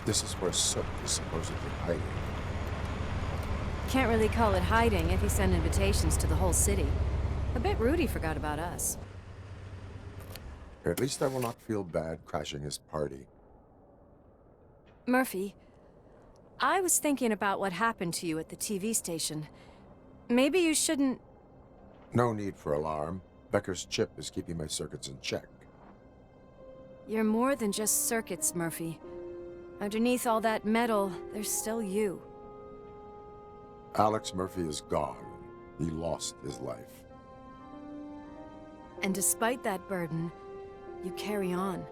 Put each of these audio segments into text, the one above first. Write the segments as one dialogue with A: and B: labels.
A: This is where Soot is supposedly hiding.
B: Can't really call it hiding if he sent invitations to the whole city. A bit rude he forgot about us.
A: At least I will not feel bad crashing his party.
B: Murphy, I was thinking about what happened to you at the TV station. Maybe you shouldn't...
A: No need for alarm. Becker's chip is keeping my circuits in check.
B: You're more than just circuits, Murphy. Underneath all that metal, there's still you.
A: Alex Murphy is gone. He lost his life.
B: And despite that burden, you carry on.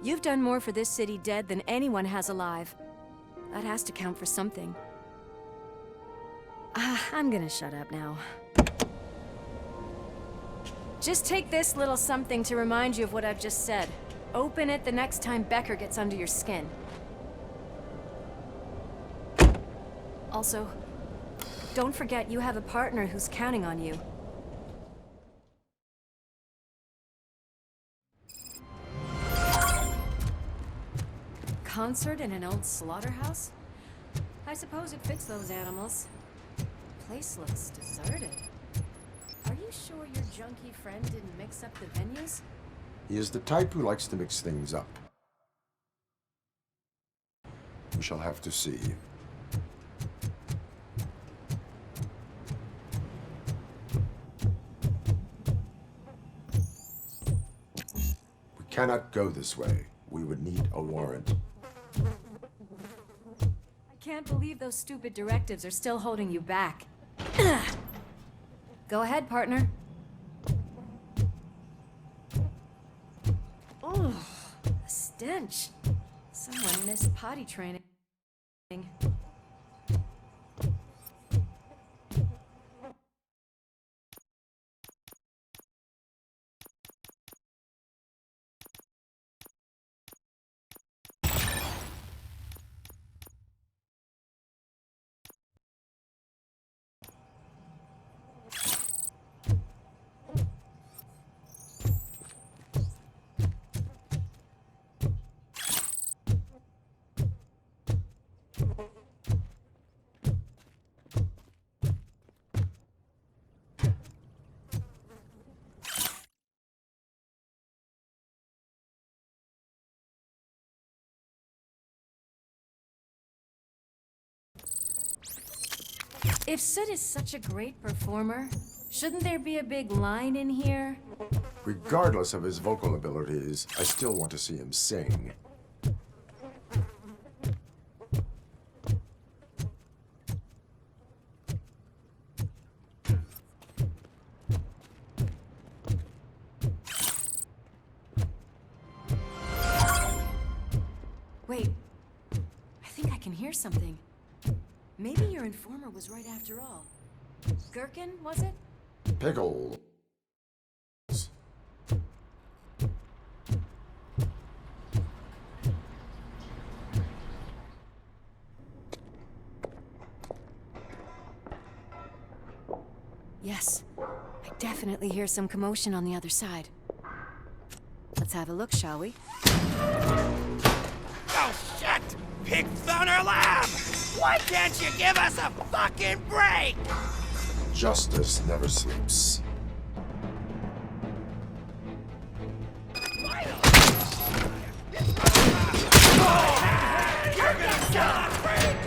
B: You've done more for this city dead than anyone has alive. That has to count for something. I'm gonna shut up now. Just take this little something to remind you of what I've just said. Open it the next time Becker gets under your skin. Also, don't forget you have a partner who's counting on you. Concert in an old slaughterhouse? I suppose it fits those animals. Place looks deserted. Are you sure your junkie friend didn't mix up the venues?
A: He is the type who likes to mix things up. We shall have to see. We cannot go this way. We would need a warrant.
B: I can't believe those stupid directives are still holding you back. Go ahead, partner. Oh, the stench. Someone missed potty training. If Sid is such a great performer, shouldn't there be a big line in here?
A: Regardless of his vocal abilities, I still want to see him sing.
B: Wait, I think I can hear something. Maybe your informer was right after all. Gherkin, was it?
A: Pickles.
B: Yes, I definitely hear some commotion on the other side. Let's have a look, shall we?
C: Oh, shit! Pigs on our lab! Why can't you give us a fucking break?
A: Justice never sleeps.
C: You're gonna die, freak!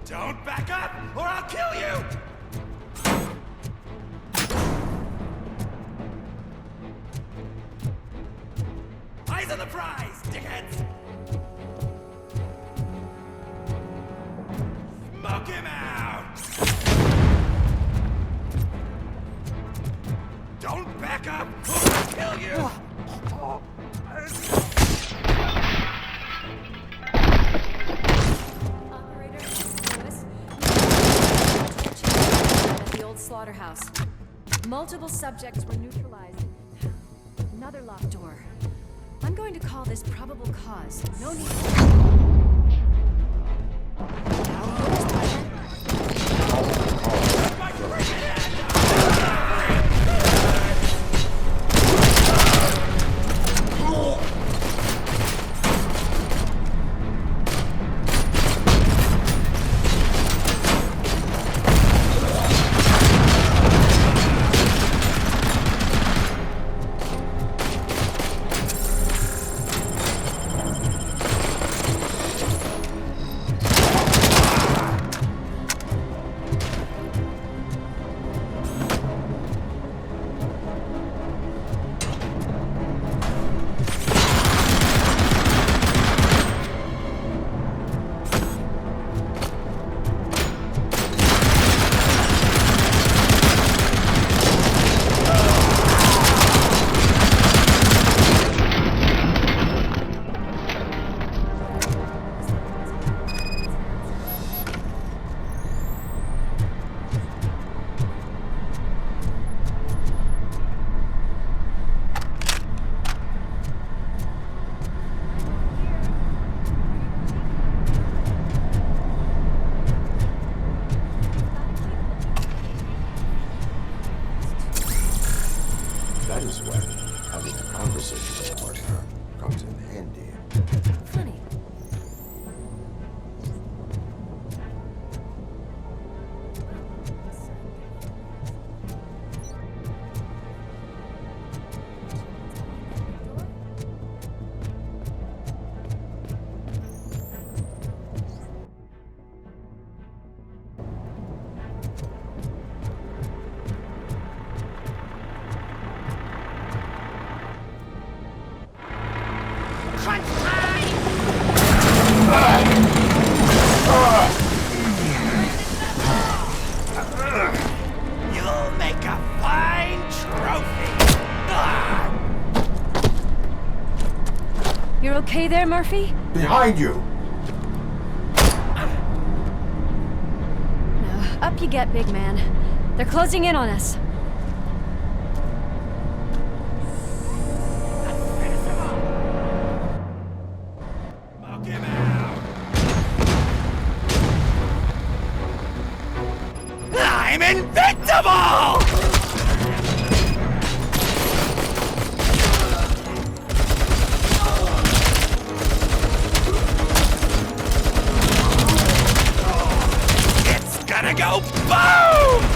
C: Don't back up, or I'll kill you! bastards! Smoke him out! Don't back up! I'll kill you!
B: Operator, Lewis. At the old slaughterhouse. Multiple subjects were neutralized. Another locked door. I'm going to call this probable cause. No need.
A: That is when having a conversation with a partner comes in handy.
B: Funny.
C: Crunch time! You'll make a fine trophy!
B: You're okay there, Murphy?
A: Behind you!
B: No. Up you get, big man. They're closing in on us.
C: Smoke him out! I'm invincible! It's gonna go boom!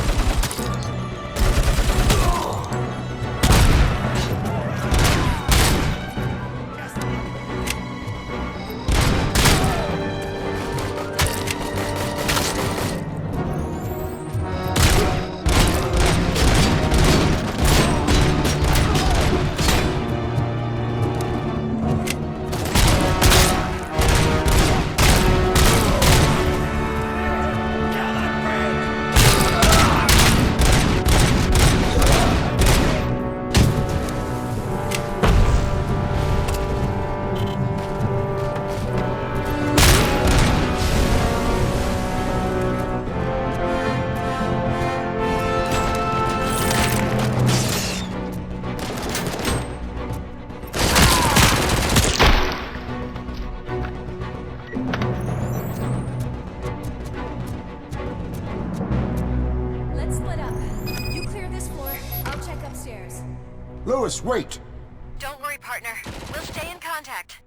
B: Let's split up. You clear this floor. I'll check upstairs.
A: Lewis, wait!
D: Don't worry, partner. We'll stay in contact.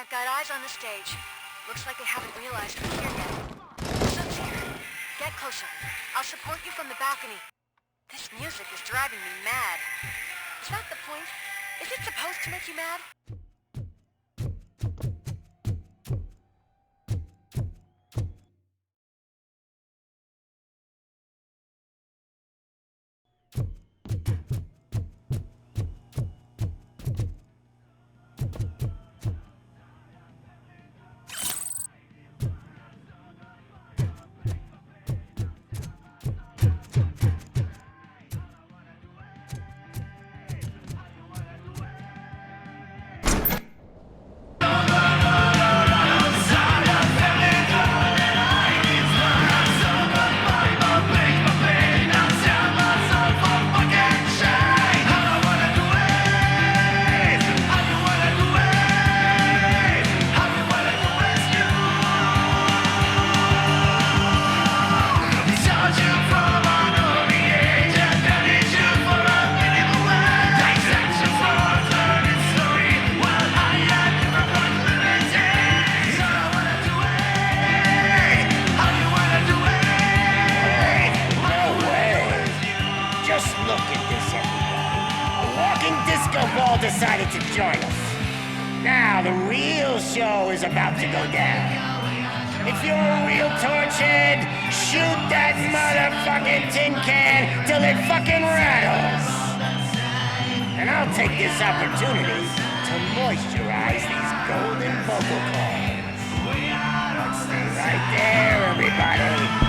D: I've got eyes on the stage. Looks like they haven't realized we're here yet. Sook's here. Get closer. I'll support you from the balcony. This music is driving me mad. Is that the point? Is it supposed to make you mad?
E: Decided to join us. Now the real show is about to go down. If you're a real torchhead, shoot that motherfucking tin can till it fucking rattles. And I'll take this opportunity to moisturize these golden vocal cords. Stay right there, everybody.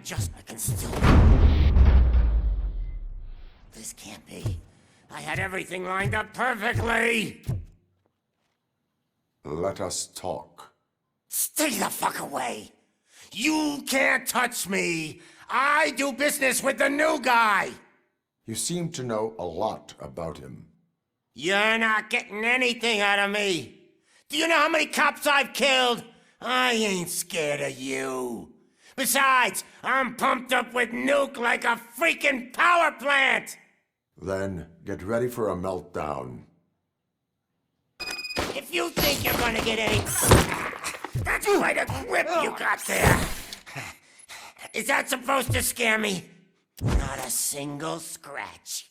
E: I can still... This can't be. I had everything lined up perfectly!
A: Let us talk.
E: Stay the fuck away! You can't touch me! I do business with the new guy!
A: You seem to know a lot about him.
E: You're not getting anything out of me! Do you know how many cops I've killed? I ain't scared of you. Besides, I'm pumped up with nuke like a freaking power plant!
A: Then get ready for a meltdown.
E: If you think you're gonna get any... That's quite a grip you got there! Is that supposed to scare me? Not a single scratch.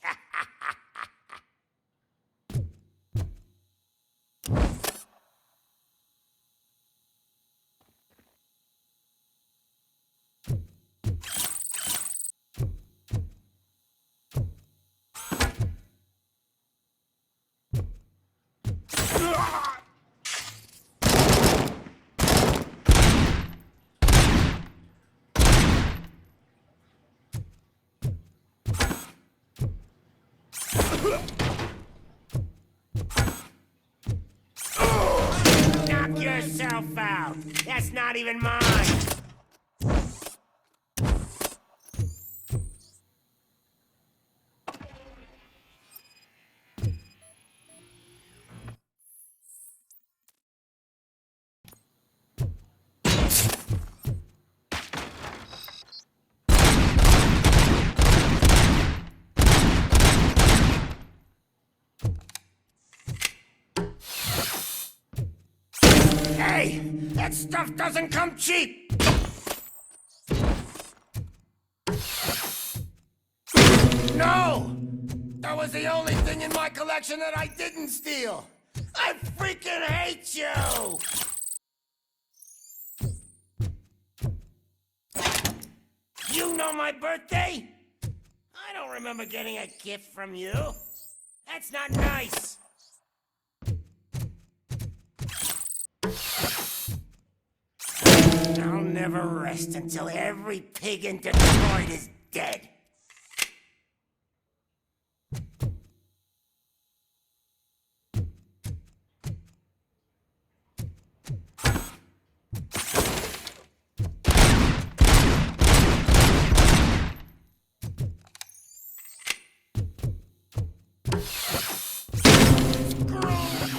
E: Knock yourself out. That's not even mine. Hey, that stuff doesn't come cheap! No! That was the only thing in my collection that I didn't steal! I freaking hate you! You know my birthday? I don't remember getting a gift from you. That's not nice. I'll never rest until every pig in Detroit is dead.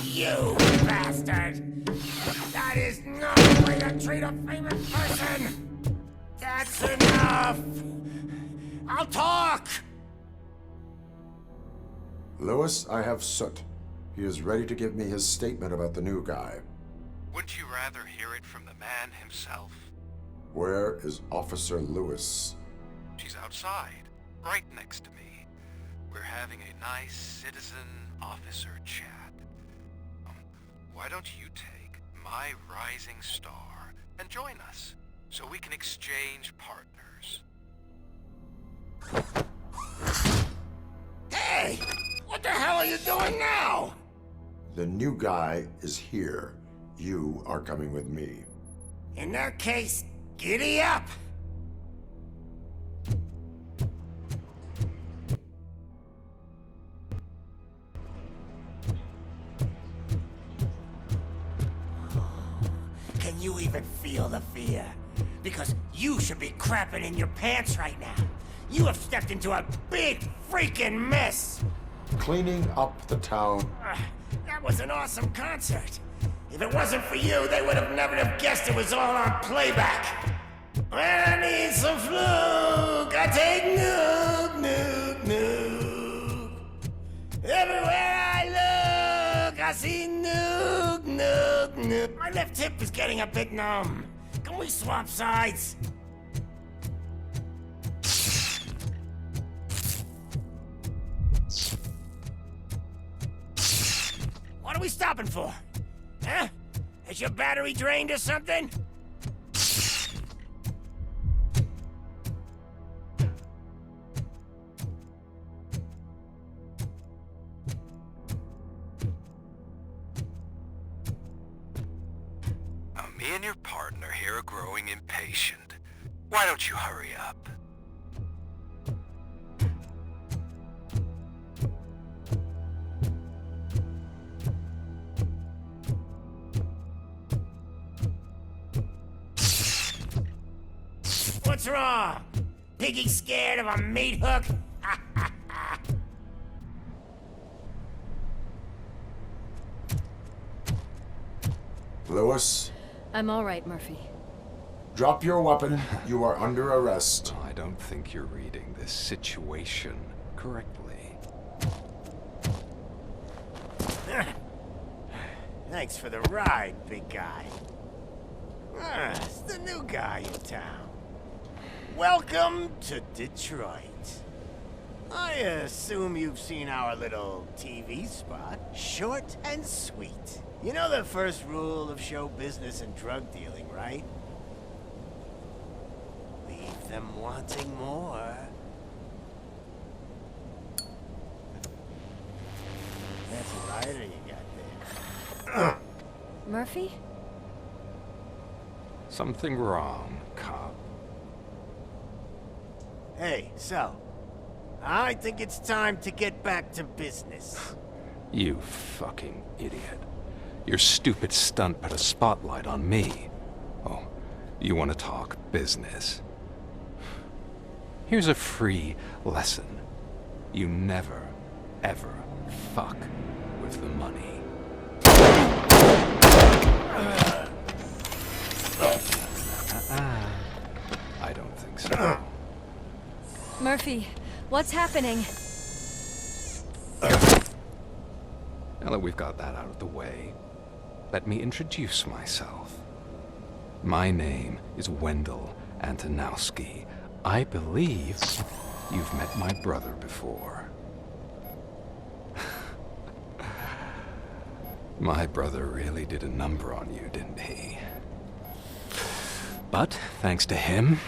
E: You bastard! That is not the way to treat a famous person! That's enough! I'll talk!
A: Lewis, I have Soot. He is ready to give me his statement about the new guy.
F: Wouldn't you rather hear it from the man himself?
A: Where is Officer Lewis?
F: She's outside, right next to me. We're having a nice citizen-officer chat. Why don't you take my rising star and join us, so we can exchange partners?
E: Hey! What the hell are you doing now?
A: The new guy is here. You are coming with me.
E: In that case, giddy up! Can you even feel the fear? Because you should be crapping in your pants right now. You have stepped into a big freaking mess!
A: Cleaning up the town.
E: That was an awesome concert. If it wasn't for you, they would have never have guessed it was all on playback. When I need some fluke, I take nuke, nuke, nuke. Everywhere I look, I see nuke, nuke, nuke. My left hip is getting a bit numb. Can we swap sides? What are we stopping for? Huh? Is your battery drained or something?
F: Now, me and your partner here are growing impatient. Why don't you hurry up?
E: What's wrong? Piggy scared of a meat hook?
A: Lewis,
B: I'm all right, Murphy.
A: drop your weapon. You are under arrest.
G: I don't think you're reading this situation correctly.
E: Thanks for the ride, big guy. It's the new guy in town. Welcome to Detroit. I assume you've seen our little TV spot. Short and sweet. You know the first rule of show business and drug dealing, right? Leave them wanting more. That's a rider you got there.
B: Murphy?
G: Something wrong, cop.
E: Hey, so,
C: I think it's time to get back to business.
G: You fucking idiot. Your stupid stunt put a spotlight on me. Oh, you want to talk business? Here's a free lesson. You never, ever fuck with the money. I don't think so.
B: Murphy, what's happening?
G: Now that we've got that out of the way, let me introduce myself. My name is Wendell Antonowski. I believe you've met my brother before. My brother really did a number on you, didn't he? But thanks to him,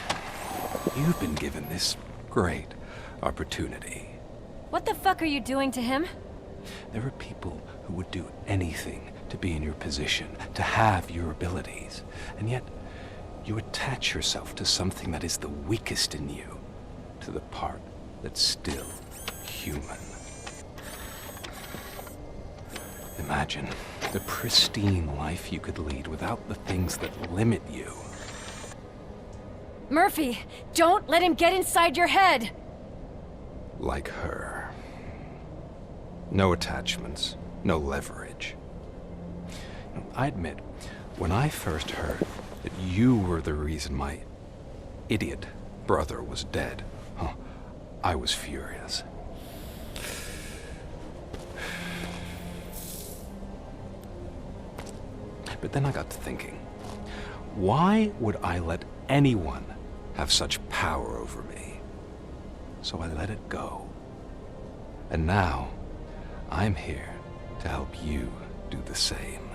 G: you've been given this great opportunity.
B: What the fuck are you doing to him?
G: There are people who would do anything to be in your position, to have your abilities, and yet you attach yourself to something that is the weakest in you, to the part that's still human. Imagine the pristine life you could lead without the things that limit you.
B: Murphy, don't let him get inside your head!
G: Like her. No attachments, no leverage. I admit, when I first heard that you were the reason my idiot brother was dead, I was furious. But then I got to thinking, why would I let anyone have such power over me? So I let it go. And now, I'm here to help you do the same.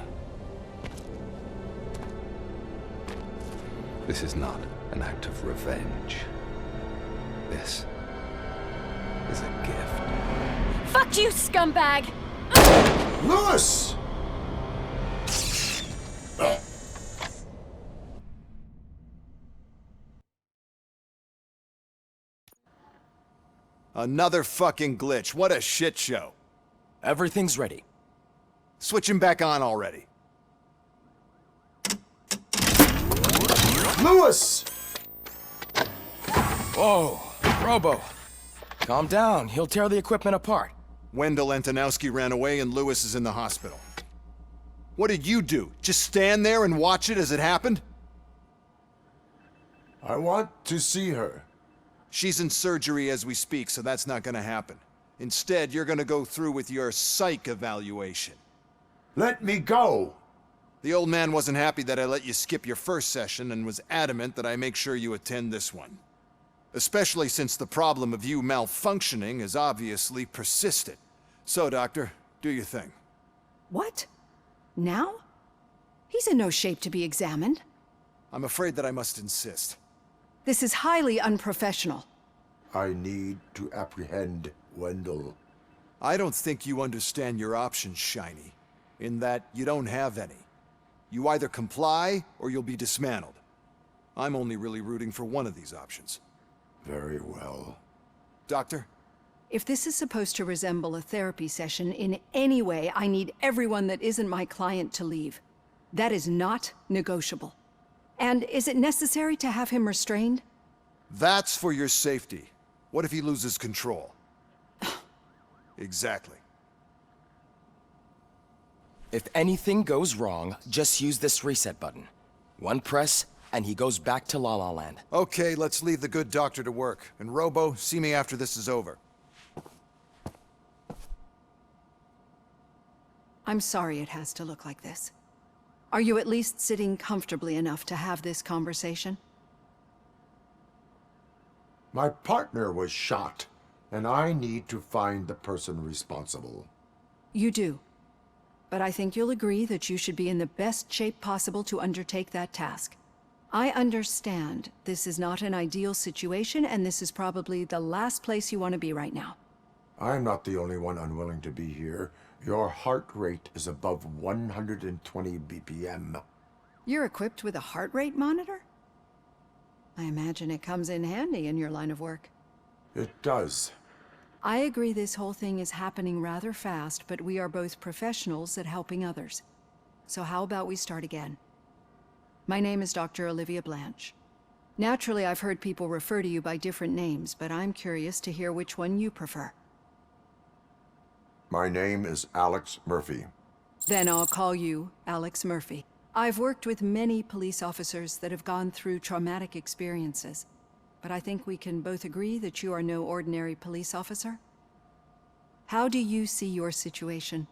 G: This is not an act of revenge. This is a gift.
B: Fuck you, scumbag!
A: Lewis!
H: Another fucking glitch. What a shit show.
I: Everything's ready.
H: Switch him back on already.
A: Lewis!
I: Whoa, Robo. Calm down. He'll tear the equipment apart.
H: Wendell Antonowski ran away and Lewis is in the hospital. What did you do? Just stand there and watch it as it happened?
A: I want to see her.
H: She's in surgery as we speak, so that's not gonna happen. Instead, you're gonna go through with your psych evaluation.
A: Let me go!
H: The old man wasn't happy that I let you skip your first session and was adamant that I make sure you attend this one. Especially since the problem of you malfunctioning is obviously persistent. So, Doctor, do your thing.
J: What? Now? He's in no shape to be examined.
H: I'm afraid that I must insist.
J: This is highly unprofessional.
A: I need to apprehend Wendell.
H: I don't think you understand your options, Shiny, in that you don't have any. You either comply or you'll be dismantled. I'm only really rooting for one of these options.
A: Very well.
H: Doctor?
J: If this is supposed to resemble a therapy session in any way, I need everyone that isn't my client to leave. That is not negotiable. And is it necessary to have him restrained?
H: That's for your safety. What if he loses control? Exactly.
I: If anything goes wrong, just use this reset button. One press, and he goes back to La La Land.
H: Okay, let's leave the good doctor to work. And Robo, see me after this is over.
J: I'm sorry it has to look like this. Are you at least sitting comfortably enough to have this conversation?
A: My partner was shot, and I need to find the person responsible.
J: You do. But I think you'll agree that you should be in the best shape possible to undertake that task. I understand this is not an ideal situation, and this is probably the last place you want to be right now.
A: I'm not the only one unwilling to be here. Your heart rate is above 120 BPM.
J: You're equipped with a heart rate monitor? I imagine it comes in handy in your line of work.
A: It does.
J: I agree this whole thing is happening rather fast, but we are both professionals at helping others. So how about we start again? My name is Dr. Olivia Blanche. Naturally, I've heard people refer to you by different names, but I'm curious to hear which one you prefer.
A: My name is Alex Murphy.
J: Then I'll call you Alex Murphy. I've worked with many police officers that have gone through traumatic experiences, but I think we can both agree that you are no ordinary police officer. How do you see your situation?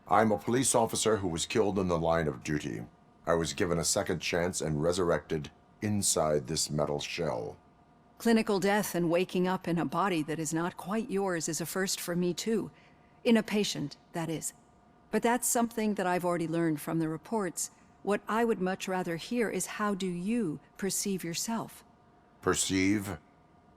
A: I'm a police officer who was killed in the line of duty. I was given a second chance and resurrected inside this metal shell.
J: Clinical death and waking up in a body that is not quite yours is a first for me too. In a patient, that is. But that's something that I've already learned from the reports. What I would much rather hear is how do you perceive yourself?
A: Perceive?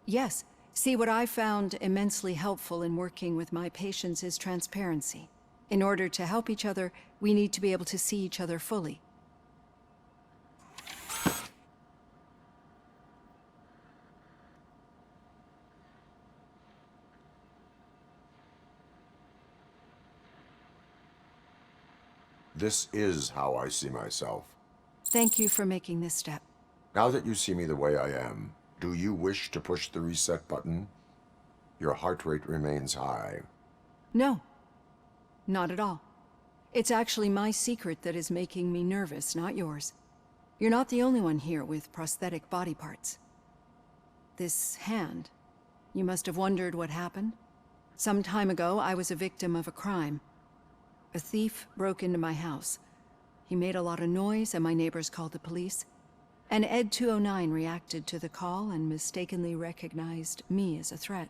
J: Yes. See, what I found immensely helpful in working with my patients is transparency. In order to help each other, we need to be able to see each other fully.
A: This is how I see myself.
J: Thank you for making this step.
A: Now that you see me the way I am, do you wish to push the reset button? Your heart rate remains high.
J: No, not at all. It's actually my secret that is making me nervous, not yours. You're not the only one here with prosthetic body parts. This hand, you must have wondered what happened. Some time ago, I was a victim of a crime. A thief broke into my house. He made a lot of noise and my neighbors called the police. And Ed 209 reacted to the call and mistakenly recognized me as a threat.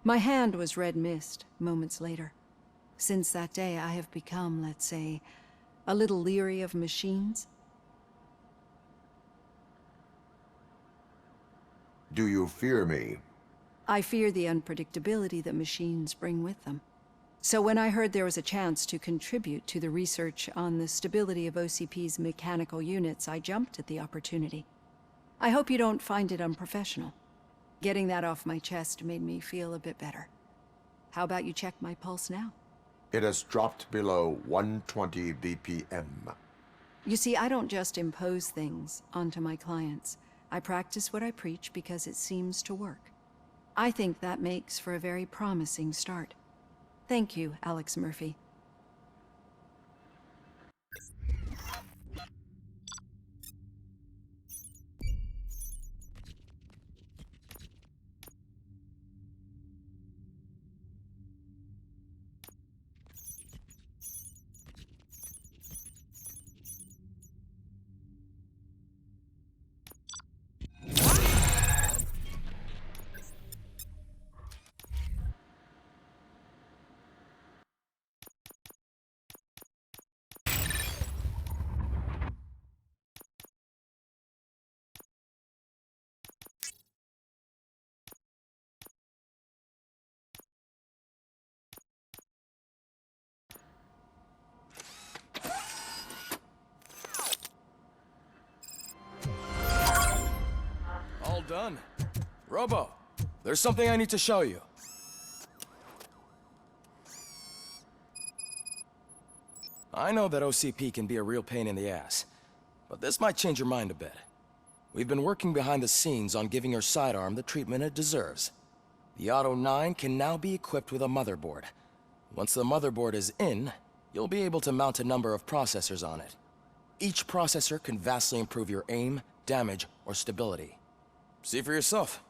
J: My hand was red mist moments later. Since that day, I have become, let's say, a little leery of machines.
A: Do you fear me?
J: I fear the unpredictability that machines bring with them. So when I heard there was a chance to contribute to the research on the stability of OCP's mechanical units, I jumped at the opportunity. I hope you don't find it unprofessional. Getting that off my chest made me feel a bit better. How about you check my pulse now?
A: It has dropped below 120 BPM.
J: You see, I don't just impose things onto my clients. I practice what I preach because it seems to work. I think that makes for a very promising start. Thank you, Alex Murphy.
I: All done. Robo, there's something I need to show you. I know that OCP can be a real pain in the ass, but this might change your mind a bit. We've been working behind the scenes on giving your sidearm the treatment it deserves. The Auto 9 can now be equipped with a motherboard. Once the motherboard is in, you'll be able to mount a number of processors on it. Each processor can vastly improve your aim, damage, or stability. See for yourself.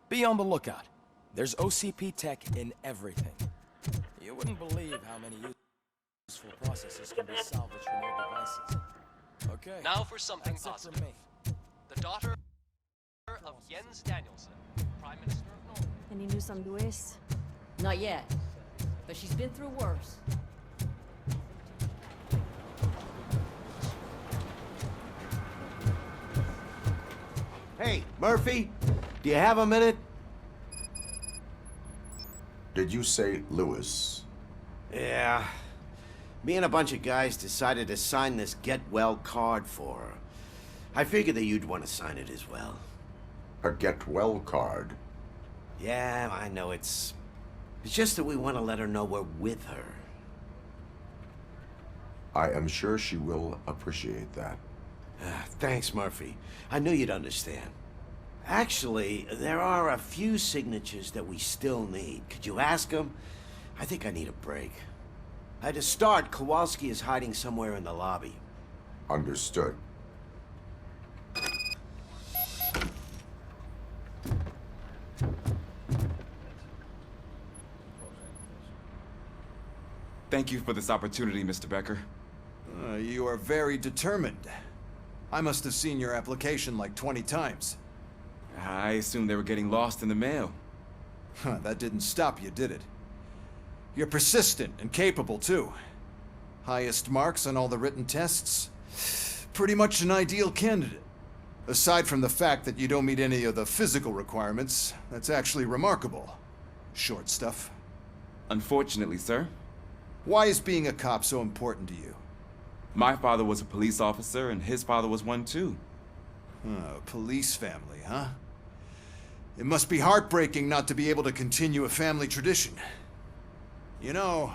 I: Be on the lookout. There's OCP tech in everything. You wouldn't believe how many useful processes can be salvaged from old devices. Okay.
K: Now for something
I: that's it
K: positive.
I: from me.
K: The daughter of Jens Danielson, Prime Minister of Norway.
B: Any news on Luis?
L: Not yet, but she's been through worse.
C: Hey, Murphy, do you have a minute?
A: Did you say Lewis?
C: Yeah. Me and a bunch of guys decided to sign this get well card for her. I figured that you'd want to sign it as well.
A: A get well card?
C: Yeah, I know it's just that we want to let her know we're with her.
A: I am sure she will appreciate that.
C: Thanks, Murphy. I knew you'd understand. Actually, there are a few signatures that we still need. Could you ask them? I think I need a break. To start, Kowalski is hiding somewhere in the lobby.
A: Understood.
M: Thank you for this opportunity, Mr. Becker.
H: You are very determined. I must have seen your application like 20 times.
M: I assumed they were getting lost in the mail.
H: That didn't stop you, did it? You're persistent and capable, too. Highest marks on all the written tests. Pretty much an ideal candidate. Aside from the fact that you don't meet any of the physical requirements, that's actually remarkable. Short stuff.
M: Unfortunately, sir.
H: Why is being a cop so important to you?
M: My father was a police officer, and his father was one, too.
H: Police family, huh? It must be heartbreaking not to be able to continue a family tradition. You know,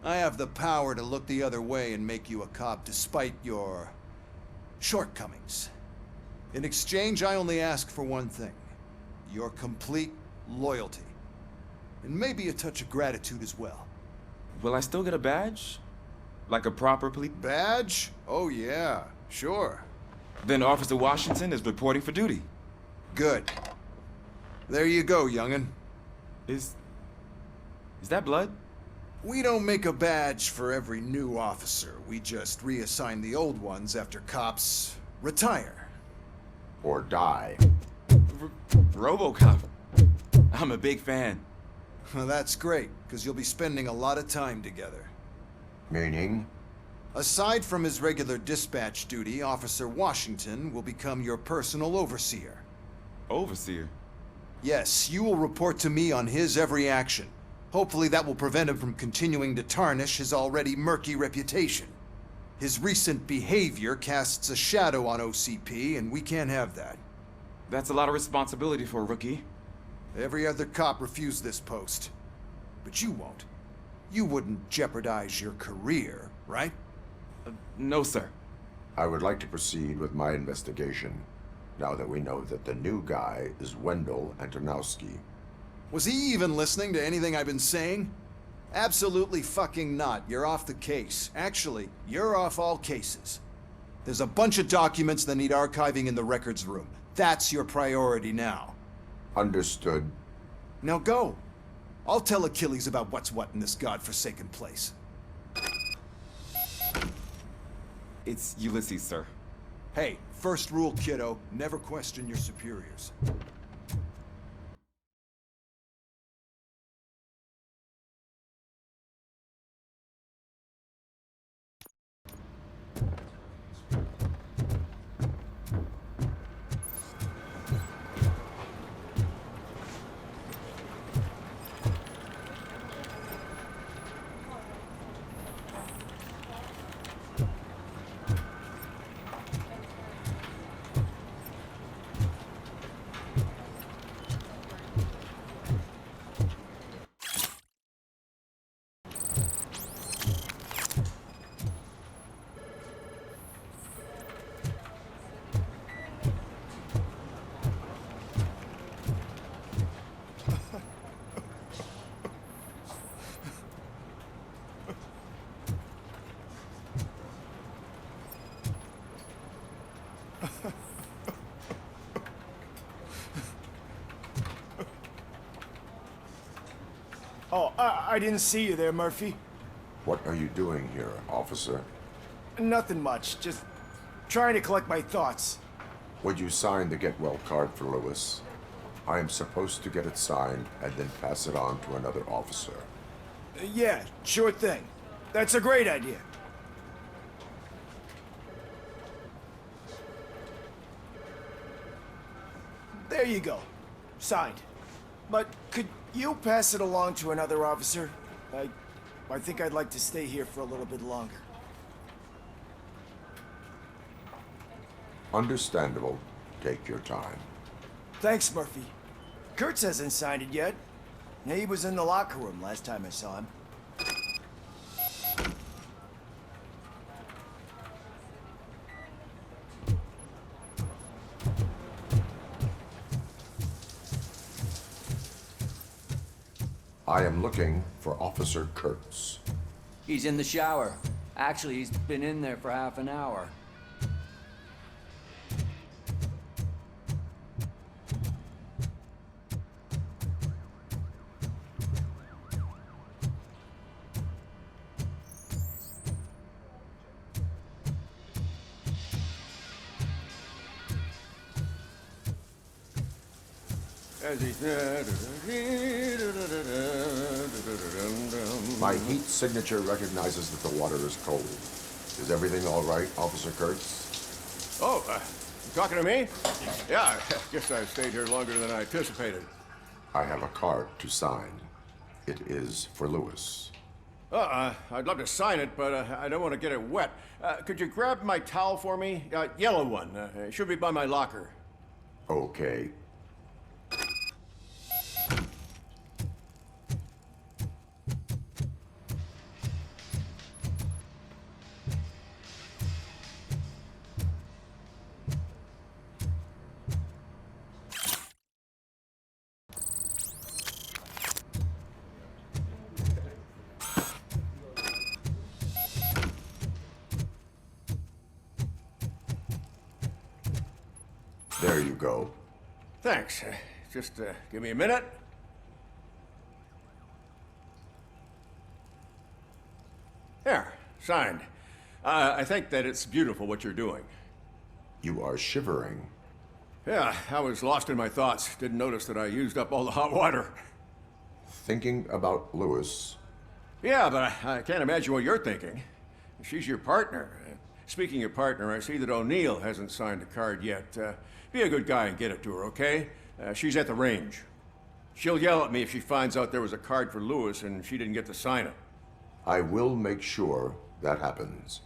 H: I have the power to look the other way and make you a cop despite your shortcomings. In exchange, I only ask for one thing. Your complete loyalty. And maybe a touch of gratitude as well.
M: Will I still get a badge? Like a proper police...
H: Badge? Oh yeah, sure.
M: Then Officer Washington is reporting for duty.
H: Good. There you go, young'un.
M: Is that blood?
H: We don't make a badge for every new officer. We just reassign the old ones after cops retire.
A: Or die.
M: Robocop. I'm a big fan.
H: Well, that's great, because you'll be spending a lot of time together.
A: Meaning?
H: Aside from his regular dispatch duty, Officer Washington will become your personal overseer.
M: Overseer?
H: Yes, you will report to me on his every action. Hopefully that will prevent him from continuing to tarnish his already murky reputation. His recent behavior casts a shadow on OCP, and we can't have that.
M: That's a lot of responsibility for a rookie.
H: Every other cop refused this post. But you won't. You wouldn't jeopardize your career, right?
M: No, sir.
A: I would like to proceed with my investigation, now that we know that the new guy is Wendell Antonowski.
H: Was he even listening to anything I've been saying? Absolutely fucking not. You're off the case. Actually, you're off all cases. There's a bunch of documents that need archiving in the records room. That's your priority now.
A: Understood.
H: Now go. I'll tell Achilles about what's what in this godforsaken place.
M: It's Ulysses, sir.
H: Hey, first rule, kiddo, never question your superiors.
N: I didn't see you there, Murphy.
A: What are you doing here, officer?
N: Nothing much, just trying to collect my thoughts.
A: Would you sign the get well card for Lewis? I am supposed to get it signed and then pass it on to another officer.
N: Yeah, sure thing. That's a great idea. There you go. Signed. But could you pass it along to another officer? I think I'd like to stay here for a little bit longer.
A: Understandable. Take your time.
N: Thanks, Murphy. Kurtz hasn't signed it yet. He was in the locker room last time I saw him.
A: I am looking for Officer Kurtz.
O: He's in the shower. Actually, he's been in there for half an hour.
A: My heat signature recognizes that the water is cold. Is everything all right, Officer Kurtz?
P: Oh, you talking to me? Yeah, I guess I stayed here longer than I anticipated.
A: I have a card to sign. It is for Lewis.
P: I'd love to sign it, but I don't want to get it wet. Could you grab my towel for me? Yellow one. It should be by my locker.
A: Okay. There you go.
P: Thanks. Just give me a minute. There, signed. I think that it's beautiful what you're doing.
A: You are shivering.
P: Yeah, I was lost in my thoughts. Didn't notice that I used up all the hot water.
A: Thinking about Lewis.
P: Yeah, but I can't imagine what you're thinking. She's your partner. Speaking of partner, I see that O'Neill hasn't signed the card yet. Be a good guy and get it to her, okay? She's at the range. She'll yell at me if she finds out there was a card for Lewis and she didn't get to sign it.
A: I will make sure that happens.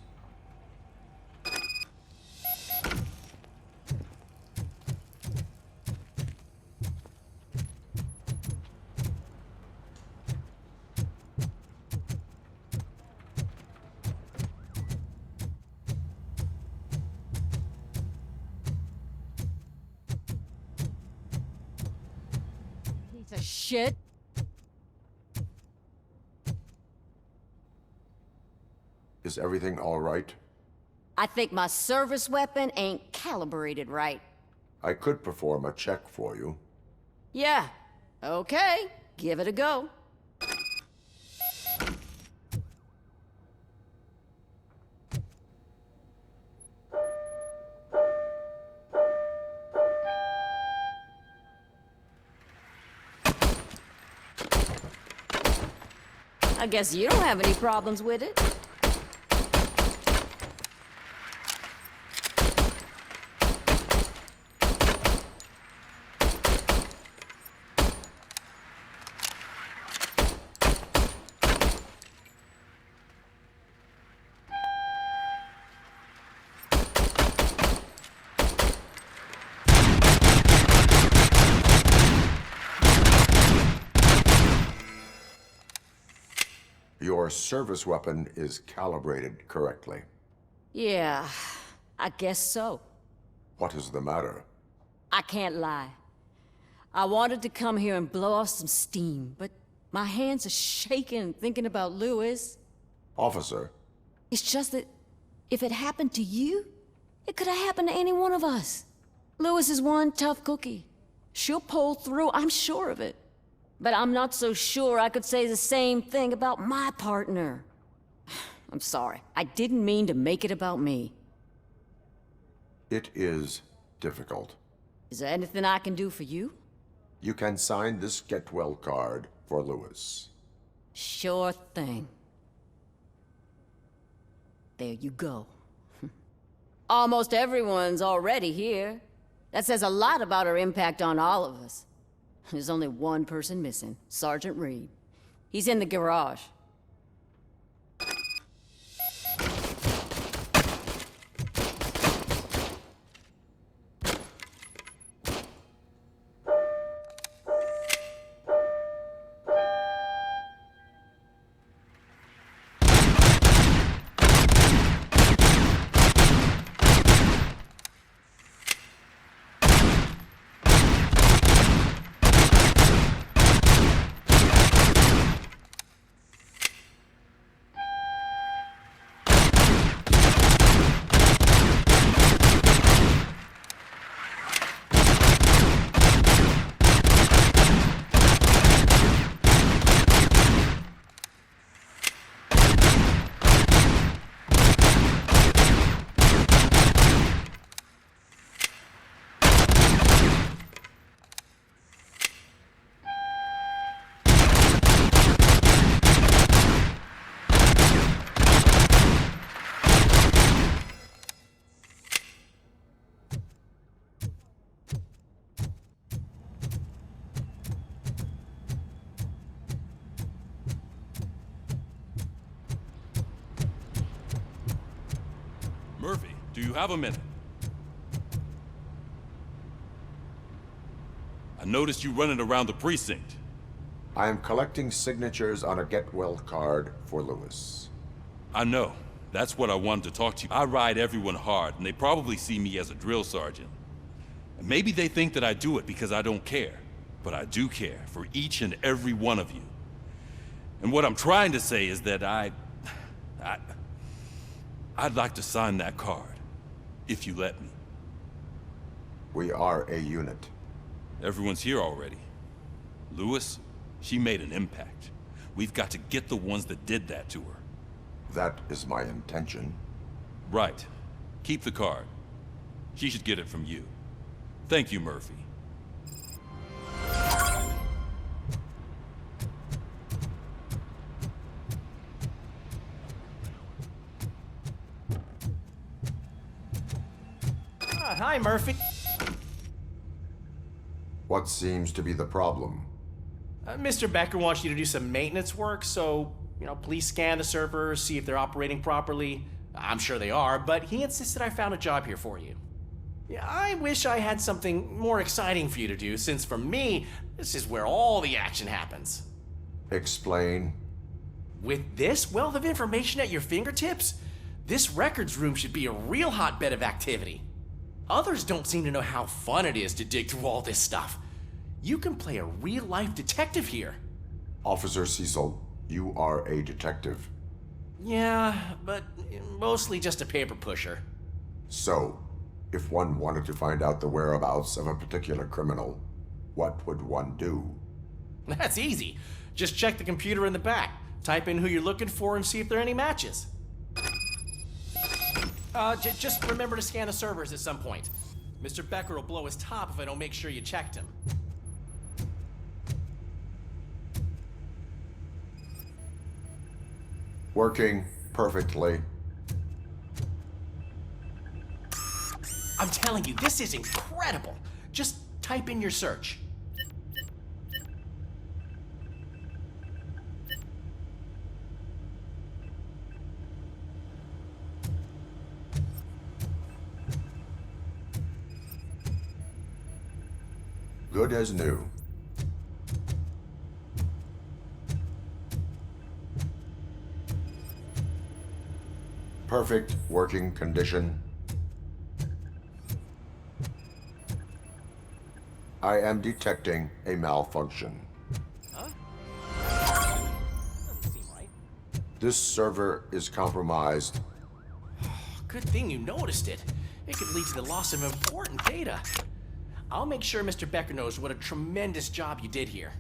L: Piece of shit.
A: Is everything all right?
L: I think my service weapon ain't calibrated right.
A: I could perform a check for you.
L: Yeah. Okay. Give it a go. I guess you don't have any problems with it.
A: Your service weapon is calibrated correctly.
L: Yeah, I guess so.
A: What is the matter?
L: I can't lie. I wanted to come here and blow off some steam, but my hands are shaking thinking about Lewis.
A: Officer.
L: It's just that if it happened to you, it could have happened to any one of us. Lewis is one tough cookie. She'll pull through, I'm sure of it. But I'm not so sure I could say the same thing about my partner. I'm sorry. I didn't mean to make it about me.
A: It is difficult.
L: Is there anything I can do for you?
A: You can sign this get well card for Lewis.
L: Sure thing. There you go. Almost everyone's already here. That says a lot about her impact on all of us. There's only one person missing, Sergeant Reed. He's in the garage.
Q: Murphy, do you have a minute? I noticed you running around the precinct.
A: I am collecting signatures on a get well card for Lewis.
Q: I know. That's what I wanted to talk to you. I ride everyone hard, and they probably see me as a drill sergeant. And maybe they think that I do it because I don't care. But I do care for each and every one of you. And what I'm trying to say is that I'd like to sign that card, if you let me.
A: We are a unit.
Q: Everyone's here already. Lewis, she made an impact. We've got to get the ones that did that to her.
A: That is my intention.
Q: Right. Keep the card. She should get it from you. Thank you, Murphy.
R: Hi, Murphy.
A: What seems to be the problem?
R: Mr. Becker wants you to do some maintenance work, so, please scan the servers, see if they're operating properly. I'm sure they are, but he insisted I found a job here for you. Yeah, I wish I had something more exciting for you to do, since for me, this is where all the action happens.
A: Explain.
R: With this wealth of information at your fingertips, this records room should be a real hotbed of activity. Others don't seem to know how fun it is to dig through all this stuff. You can play a real-life detective here.
A: Officer Cecil, you are a detective.
R: Yeah, but mostly just a paper pusher.
A: So, if one wanted to find out the whereabouts of a particular criminal, what would one do?
R: That's easy. Just check the computer in the back, type in who you're looking for, and see if there are any matches. Just remember to scan the servers at some point. Mr. Becker will blow his top if I don't make sure you checked him.
A: Working perfectly.
R: I'm telling you, this is incredible. Just type in your search.
A: Good as new. Perfect working condition. I am detecting a malfunction.
R: Huh? Doesn't seem right.
A: This server is compromised.
R: Good thing you noticed it. It could lead to the loss of important data. I'll make sure Mr. Becker knows what a tremendous job you did here.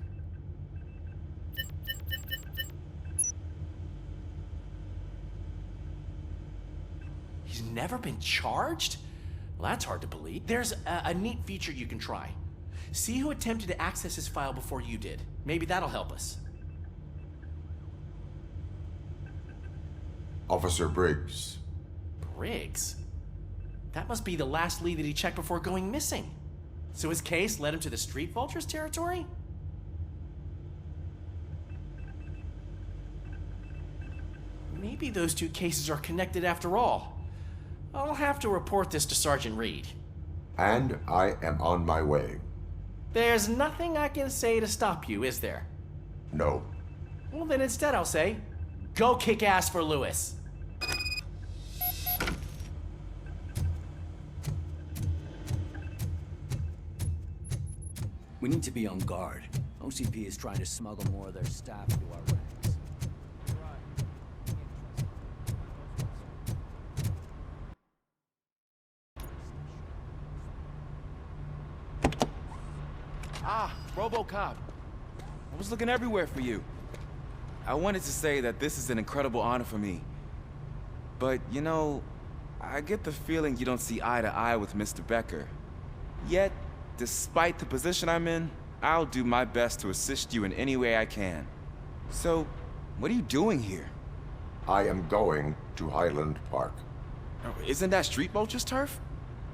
R: He's never been charged? Well, that's hard to believe. There's a neat feature you can try. See who attempted to access his file before you did. Maybe that'll help us.
A: Officer Briggs.
R: Briggs? That must be the last lead that he checked before going missing. So his case led him to the Street Vultures territory? Maybe those two cases are connected after all. I'll have to report this to Sergeant Reed.
A: And I am on my way.
R: There's nothing I can say to stop you, is there?
A: No.
R: Well, then instead I'll say, go kick ass for Lewis.
O: We need to be on guard. OCP is trying to smuggle more of their staff into our ranks.
M: Ah, Robocop. I was looking everywhere for you. I wanted to say that this is an incredible honor for me. But, you know, I get the feeling you don't see eye to eye with Mr. Becker. Yet, despite the position I'm in, I'll do my best to assist you in any way I can. So, what are you doing here?
A: I am going to Highland Park.
M: Isn't that Street Vulture's turf?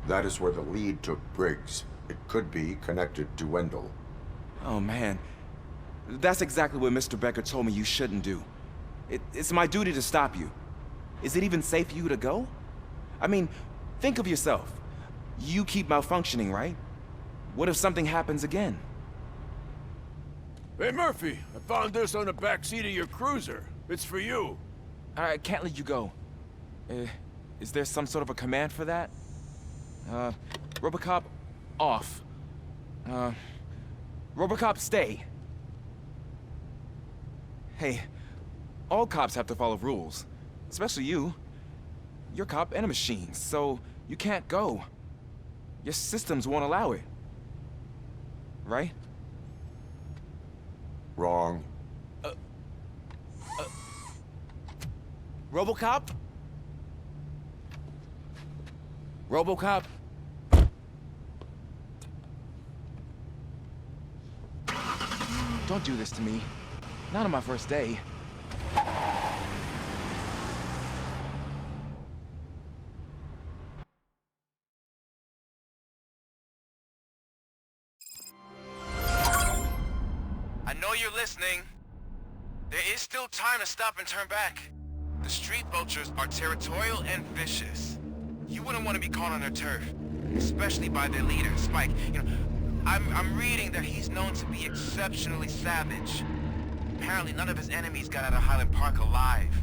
A: That is where the lead took Briggs. It could be connected to Wendell.
M: Oh, man. That's exactly what Mr. Becker told me you shouldn't do. It's my duty to stop you. Is it even safe for you to go? I mean, think of yourself. You keep malfunctioning, right? What if something happens again?
P: Hey, Murphy, I found this on the back seat of your cruiser. It's for you.
M: I can't let you go. Is there some sort of a command for that? Robocop, off. Robocop, stay. Hey, all cops have to follow rules. Especially you. You're a cop and a machine, so you can't go. Your systems won't allow it. Right?
A: Wrong.
M: Robocop? Robocop? Don't do this to me. Not on my first day.
F: I know you're listening. There is still time to stop and turn back. The Street Vultures are territorial and vicious. You wouldn't want to be caught on their turf, especially by their leader, Spike. You know, I'm reading that he's known to be exceptionally savage. Apparently none of his enemies got out of Highland Park alive.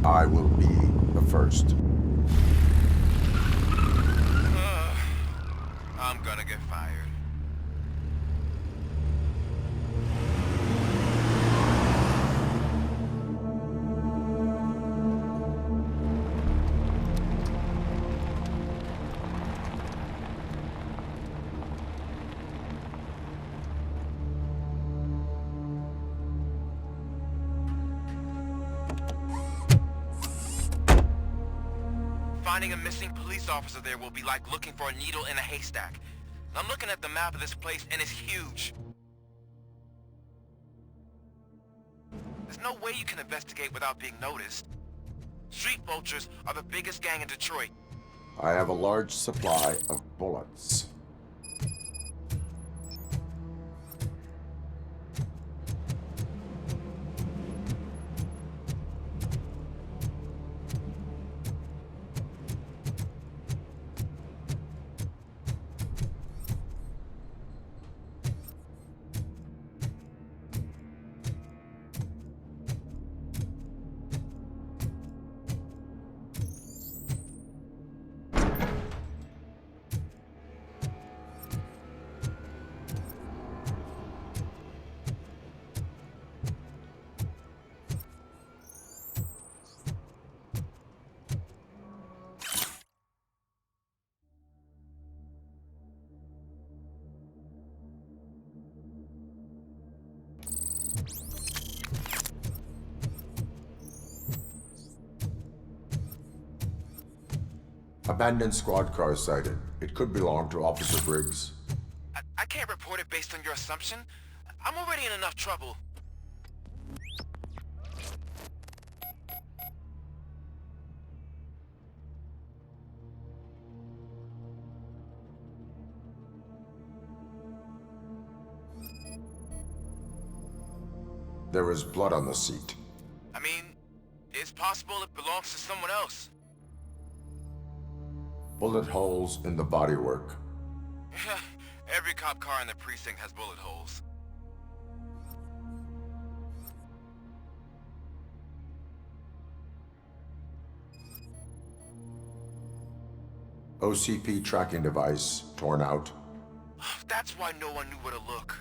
A: I will be the first.
F: I'm gonna get fired. Finding a missing police officer there will be like looking for a needle in a haystack. I'm looking at the map of this place and it's huge. There's no way you can investigate without being noticed. Street Vultures are the biggest gang in Detroit.
A: I have a large supply of bullets. Abandoned squad car sighted. It could belong to Officer Briggs.
F: I can't report it based on your assumption. I'm already in enough trouble.
A: There is blood on the seat.
F: I mean, it's possible it belongs to someone else.
A: Bullet holes in the bodywork.
F: Every cop car in the precinct has bullet holes.
A: OCP tracking device torn out.
F: That's why no one knew where to look.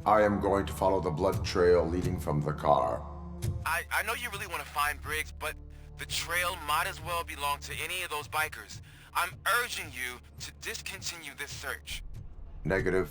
A: I am going to follow the blood trail leading from the car.
F: I know you really want to find Briggs, but the trail might as well belong to any of those bikers. I'm urging you to discontinue this search.
A: Negative.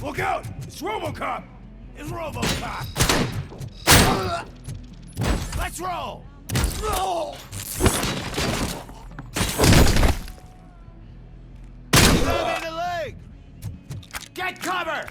C: Look out! It's Robocop! It's Robocop! Let's roll! Roll! Grab me in the leg! Get cover!